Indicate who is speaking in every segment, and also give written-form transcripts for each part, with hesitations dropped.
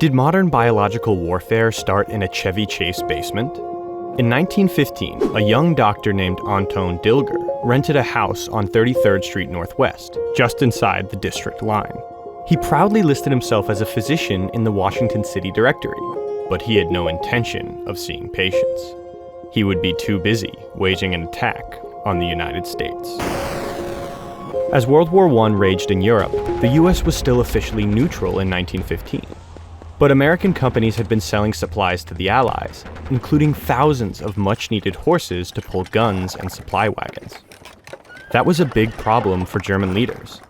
Speaker 1: Did modern biological warfare start in a Chevy Chase basement? In 1915, a young doctor named Anton Dilger rented a house on 33rd Street Northwest, just inside the district line. He proudly listed himself as a physician in the Washington City Directory, but he had no intention of seeing patients. He would be too busy waging an attack on the United States. As World War I raged in Europe, the US was still officially neutral in 1915. But American companies had been selling supplies to the Allies, including thousands of much-needed horses to pull guns and supply wagons. That was a big problem for German leaders,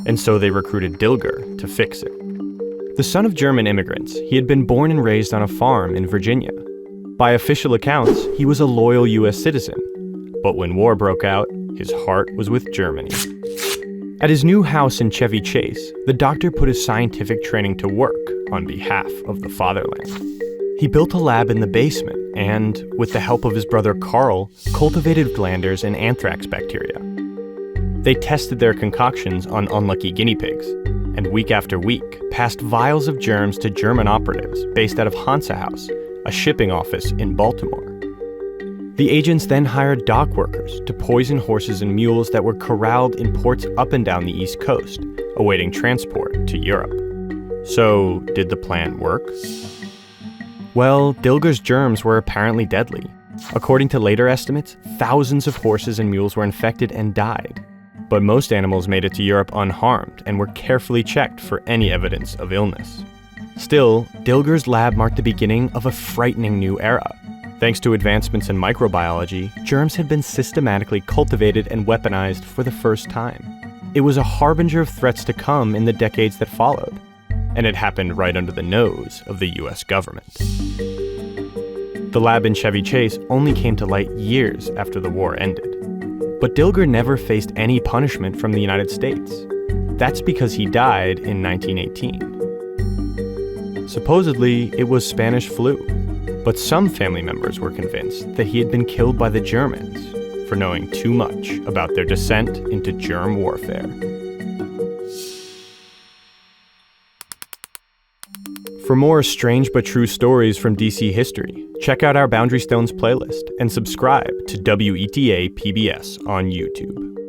Speaker 1: and so they recruited Dilger to fix it. The son of German immigrants, he had been born and raised on a farm in Virginia. By official accounts, he was a loyal US citizen, but when war broke out, his heart was with Germany. At his new house in Chevy Chase, the doctor put his scientific training to work on behalf of the fatherland. He built a lab in the basement and, with the help of his brother Carl, cultivated glanders and anthrax bacteria. They tested their concoctions on unlucky guinea pigs, and week after week passed vials of germs to German operatives based out of Hansa House, a shipping office in Baltimore. The agents then hired dock workers to poison horses and mules that were corralled in ports up and down the East Coast, awaiting transport to Europe. So, did the plan work? Well, Dilger's germs were apparently deadly. According to later estimates, thousands of horses and mules were infected and died. But most animals made it to Europe unharmed and were carefully checked for any evidence of illness. Still, Dilger's lab marked the beginning of a frightening new era. Thanks to advancements in microbiology, germs had been systematically cultivated and weaponized for the first time. It was a harbinger of threats to come in the decades that followed, and it happened right under the nose of the US government. The lab in Chevy Chase only came to light years after the war ended. But Dilger never faced any punishment from the United States. That's because he died in 1918. Supposedly, it was Spanish flu. But some family members were convinced that he had been killed by the Germans for knowing too much about their descent into germ warfare. For more strange but true stories from DC history, check out our Boundary Stones playlist and subscribe to WETA PBS on YouTube.